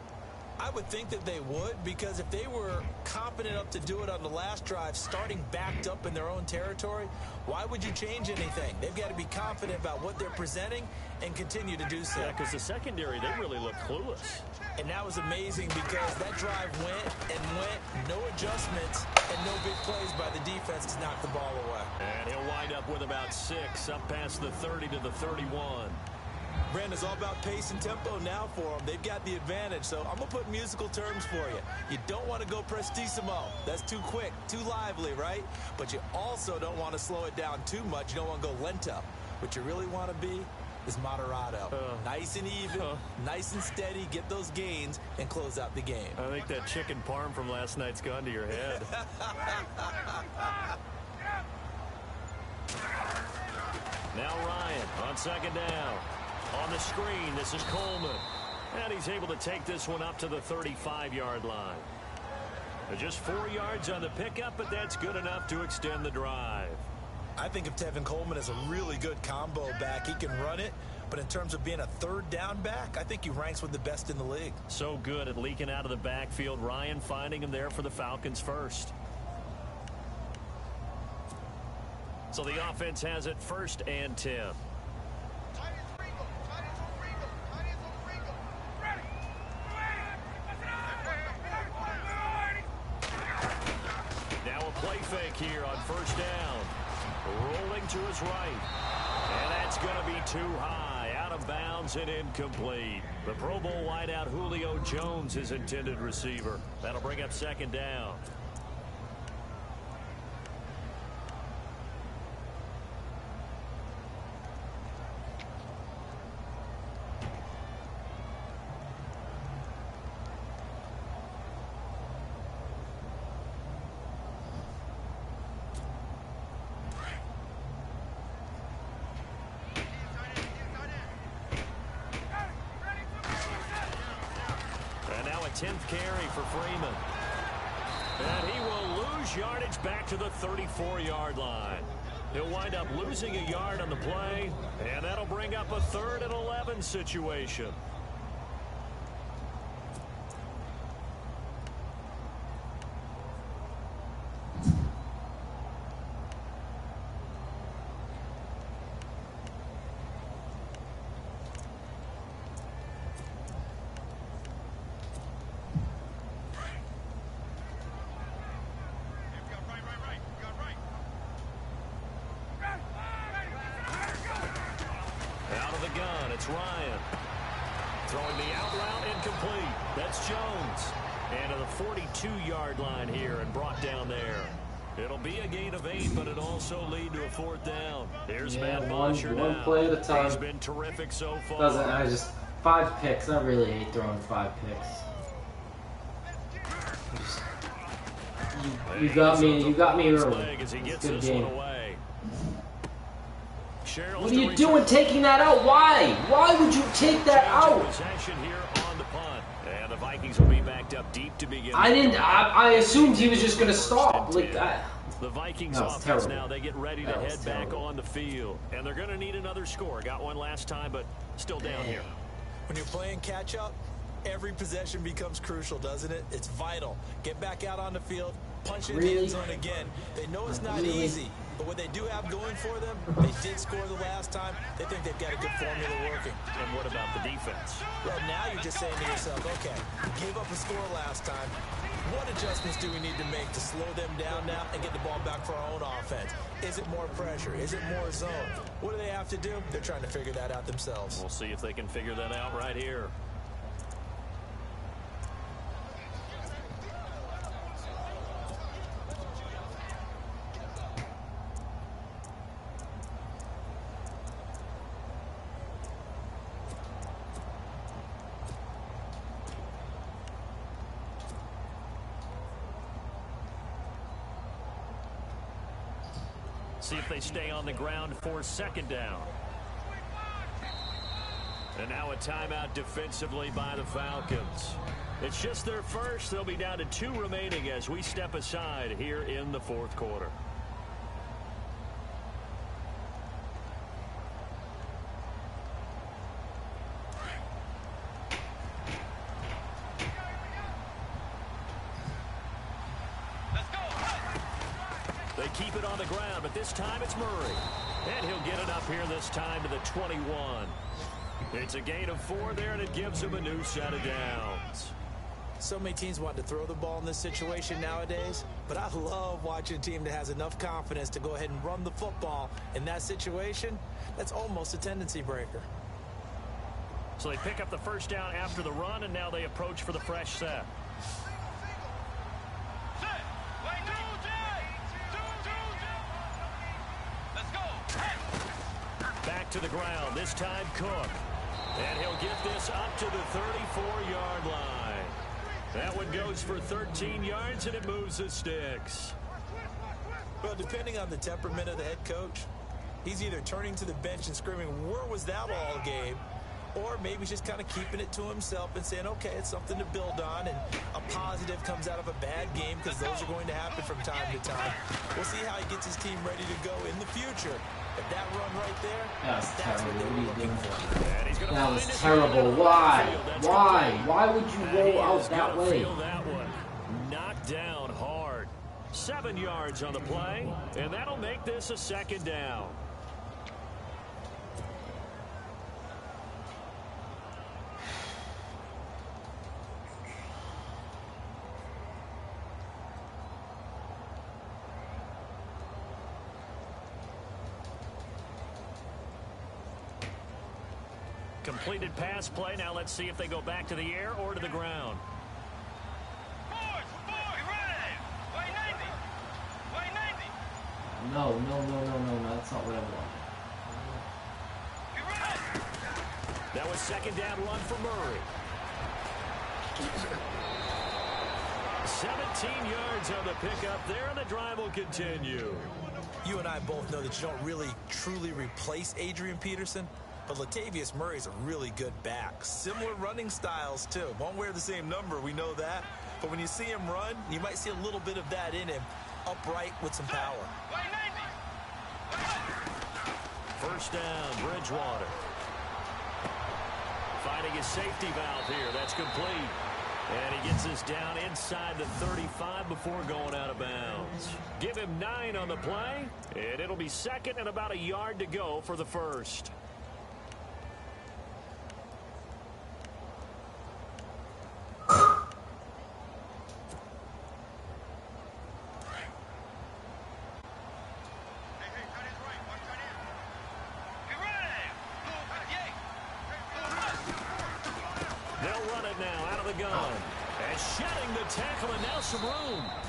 I would think that they would, because if they were confident enough to do it on the last drive, starting backed up in their own territory, why would you change anything? They've got to be confident about what they're presenting and continue to do so. Yeah, because the secondary, they really looked clueless. And that was amazing because that drive went and went, no adjustments, and no big plays by the defense to knock the ball away. And he'll wind up with about 6, up past the 30 to the 31. Brandon, it's all about pace and tempo now for them. They've got the advantage, so I'm going to put musical terms for you. You don't want to go prestissimo. That's too quick, too lively, right? But you also don't want to slow it down too much. You don't want to go lento. What you really want to be is moderato. Nice and even, nice and steady, get those gains, and close out the game. I think that chicken parm from last night's gone to your head. Now Ryan on second down. On the screen, this is Coleman. And he's able to take this one up to the 35-yard line. Just 4 yards on the pickup, but that's good enough to extend the drive. I think of Tevin Coleman as a really good combo back. He can run it, but in terms of being a third down back, I think he ranks with the best in the league. So good at leaking out of the backfield. Ryan finding him there for the Falcons first. So the offense has it 1st and 10. Now a play fake here on 1st down. Rolling to his right. And that's going to be too high. Out of bounds and incomplete. The Pro Bowl wideout Julio Jones, his intended receiver. That'll bring up 2nd down. And now a 10th carry for Freeman. And he will lose yardage back to the 34-yard line. He'll wind up losing a yard on the play, and that'll bring up a 3rd and 11 situation. It's Ryan. Throwing the out route incomplete. That's Jones. And to the 42-yard line here and brought down there. It'll be a gain of 8, but it also lead to a 4th down. Here's Matt Bosher one play at a time. He's been terrific so far. I just 5 picks. I really hate throwing 5 picks. You got me. You got me early. Good game. What are you doing taking that out? Why? Why would you take that out? Here on the punt. And the Vikings will be backed up deep to begin. I assumed he was just going to stop. Like that. The Vikings offense now, they get ready to head back on the field. And they're going to need another score. Got one last time, but still down here. When you're playing catch-up, every possession becomes crucial, doesn't it? It's vital. Get back out on the field, punch it in the end zone again. They know it's not easy, but what they do have going for them, they did score the last time. They think they've got a good formula working. And what about the defense? Well, now you're just saying to yourself, okay, gave up a score last time. What adjustments do we need to make to slow them down now and get the ball back for our own offense? Is it more pressure? Is it more zone? What do they have to do? They're trying to figure that out themselves. We'll see if they can figure that out right here. See if they stay on the ground for 2nd down. And now a timeout defensively by the Falcons. It's just their first. They'll be down to 2 remaining as we step aside here in the fourth quarter. They keep it on the ground, but this time it's Murray. And he'll get it up here this time to the 21. It's a gain of 4 there, and it gives him a new set of downs. So many teams want to throw the ball in this situation nowadays, but I love watching a team that has enough confidence to go ahead and run the football in that situation. That's almost a tendency breaker. So they pick up the first down after the run, and now they approach for the fresh set. Back to the ground, this time Cook. And he'll get this up to the 34-yard line. That one goes for 13 yards, and it moves the sticks. Well, depending on the temperament of the head coach, he's either turning to the bench and screaming, "Where was that all game?" Or maybe he's just kind of keeping it to himself and saying, okay, it's something to build on, and a positive comes out of a bad game, because those are going to happen from time to time. We'll see how he gets his team ready to go in the future. But that run right there, that's what they were looking for. That was terrible. Why? Why? Why would you roll out that way? That one knocked down hard. 7 yards on the play, and that'll make this a second down. Completed pass play. Now let's see if they go back to the air or to the ground. No, that's not what I want. That was second down run for Murray. 17 yards on the pickup there, and the drive will continue. You and I both know that you don't really truly replace Adrian Peterson, but Latavius Murray's a really good back. Similar running styles, too. Won't wear the same number, we know that. But when you see him run, you might see a little bit of that in him, upright with some power. First down, Bridgewater. Finding his safety valve here. That's complete. And he gets this down inside the 35 before going out of bounds. Give him 9 on the play, and it'll be second and about a yard to go for the first.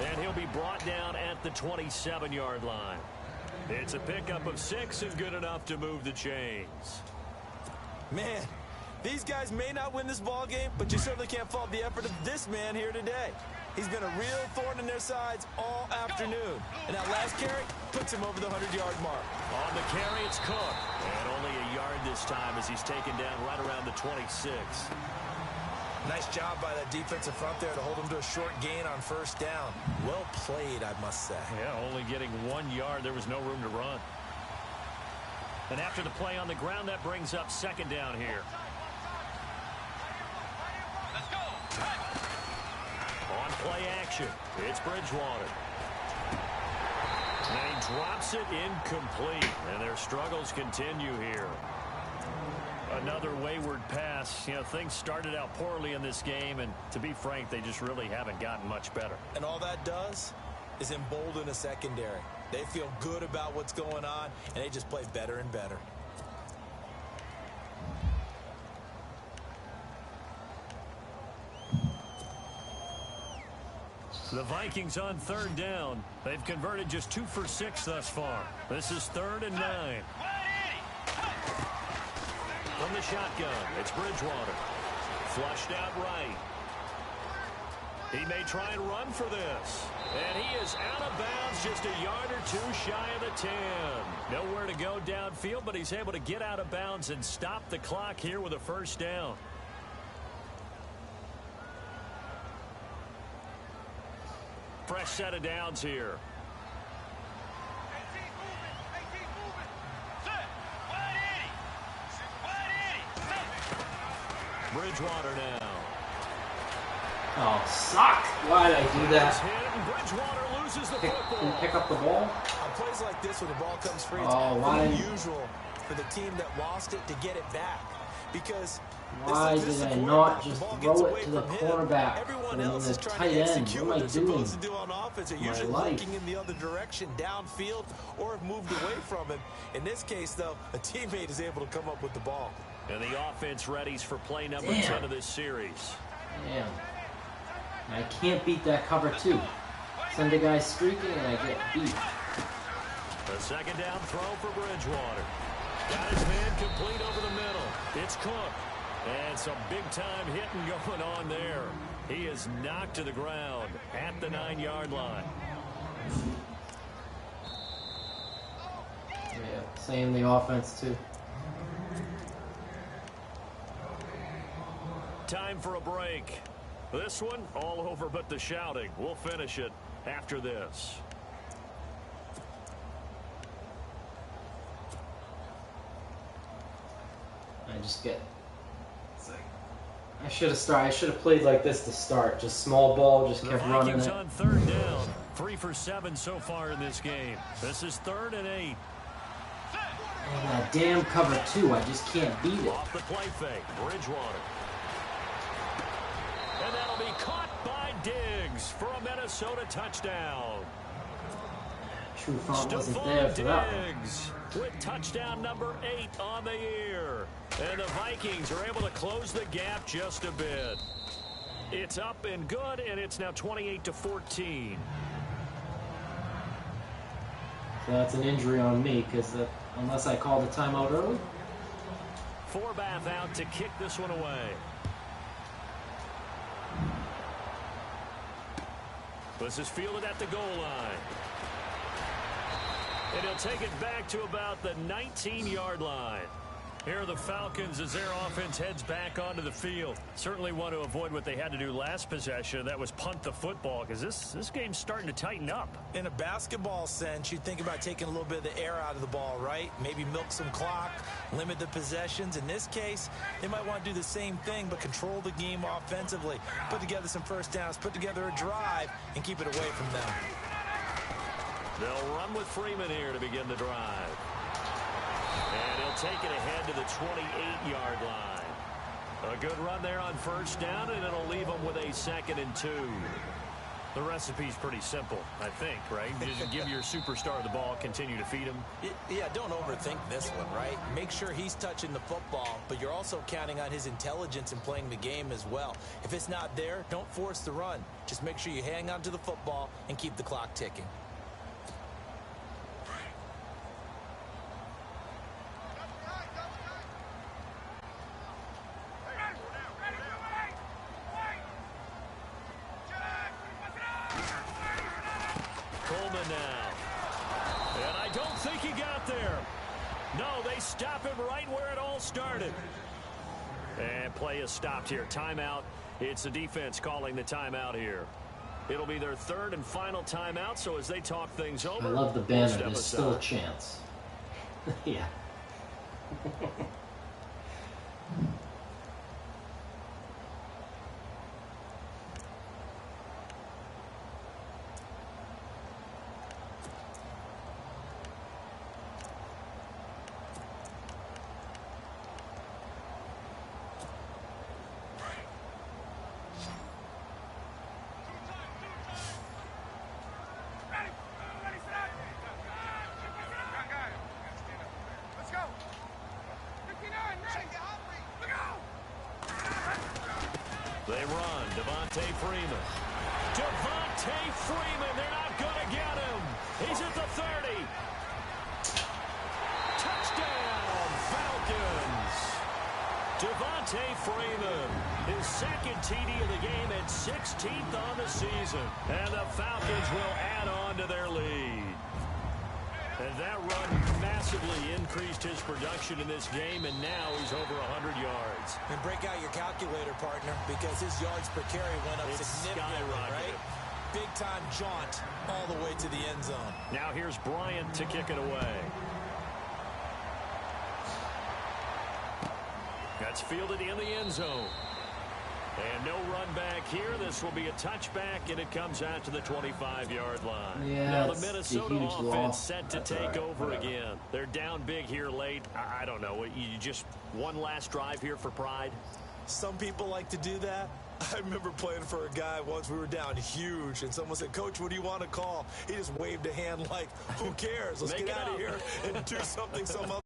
And he'll be brought down at the 27-yard line. It's a pickup of 6 and good enough to move the chains. Man, these guys may not win this ball game, but you certainly can't fault the effort of this man here today. He's been a real thorn in their sides all afternoon. And that last carry puts him over the 100-yard mark. On the carry, it's Cook. And only a yard this time as he's taken down right around the 26. Nice job by that defensive front there to hold him to a short gain on first down. Well played, I must say. Yeah, only getting 1 yard. There was no room to run. And after the play on the ground, that brings up second down here. Let's go. On play action, it's Bridgewater. And he drops it incomplete. And their struggles continue here. Another wayward pass. You know, things started out poorly in this game, and to be frank, they just really haven't gotten much better. And all that does is embolden a secondary. They feel good about what's going on, and they just play better and better. The Vikings on third down. They've converted just 2 for 6 thus far. This is 3rd and 9. From the shotgun, it's Bridgewater. Flushed out right. He may try and run for this. And he is out of bounds, just a yard or two shy of the 10. Nowhere to go downfield, but he's able to get out of bounds and stop the clock here with a first down. Fresh set of downs here. Bridgewater now. Oh, suck! Why did I do that? Bridgewater loses the football. Pick up the ball? On plays like this where the ball comes free, it's unusual for the team that lost it to get it back. Because why did I not just throw it to the quarterback? Everyone and else is the trying tight to end. execute What what am I they're doing? supposed to do on offense. They're usually looking in the other direction, downfield, or have moved away from him. In this case, though, a teammate is able to come up with the ball. And the offense readies for play number 10 of this series. Damn. I can't beat that cover 2. Send the guy streaking and I get beat. A second down throw for Bridgewater. Got his man complete over the middle. It's Cook. And some big-time hitting going on there. He is knocked to the ground at the 9-yard line. Yeah, same the offense too. Time for a break. This one, all over but the shouting. We'll finish it after this. I just get... I should have played like this to start. Just small ball, just kept running Vikings it. on third down. 3 for 7 so far in this game. This is 3rd and 8. And that damn cover 2, I just can't beat it. Off the play fake, Bridgewater. And that'll be caught by Diggs for a Minnesota touchdown. True front wasn't there for that one. Diggs with touchdown number 8 on the year. And the Vikings are able to close the gap just a bit. It's up and good, and it's now 28-14. So that's an injury on me, because unless I call the timeout early. Forbath out to kick this one away. This is fielded at the goal line. And he'll take it back to about the 19-yard line. Here are the Falcons as their offense heads back onto the field. Certainly want to avoid what they had to do last possession. That was punt the football, because this game's starting to tighten up. In a basketball sense, you think about taking a little bit of the air out of the ball, right? Maybe milk some clock, limit the possessions. In this case, they might want to do the same thing, but control the game offensively. Put together some first downs, put together a drive, and keep it away from them. They'll run with Freeman here to begin the drive. And he'll take it ahead to the 28-yard line. A good run there on first down, and it'll leave them with a 2nd and 2. The recipe's pretty simple, I think, right? Just give your superstar the ball, continue to feed him. Yeah, don't overthink this one, right? Make sure he's touching the football, but you're also counting on his intelligence in playing the game as well. If it's not there, don't force the run. Just make sure you hang on to the football and keep the clock ticking. Stop him right where it all started. And play is stopped here. Timeout. It's the defense calling the timeout here. It'll be their 3rd and final timeout, so as they talk things over, I love the banner. There's still a chance. Yeah. They run. Devontae Freeman. Devontae Freeman. They're not going to get him. He's at the 30. Touchdown, Falcons. Devontae Devontae Freeman, his second TD of the game and 16th on the season. And the Falcons will add on to their lead. And that run massively increased his production in this game, and now he's over 100 yards. And break out your calculator, partner, because his yards per carry went up significantly, right? Big-time jaunt all the way to the end zone. Now here's Bryant to kick it away. That's fielded in the end zone. And no run back here. This will be a touchback, and it comes out to the 25-yard line. Yeah, now the Minnesota offense set to take over again. They're down big here late. I don't know. You just one last drive here for pride? Some people like to do that. I remember playing for a guy once. We were down huge, and someone said, "Coach, what do you want to call?" He just waved a hand like, "Who cares? Let's get out of here and do something some other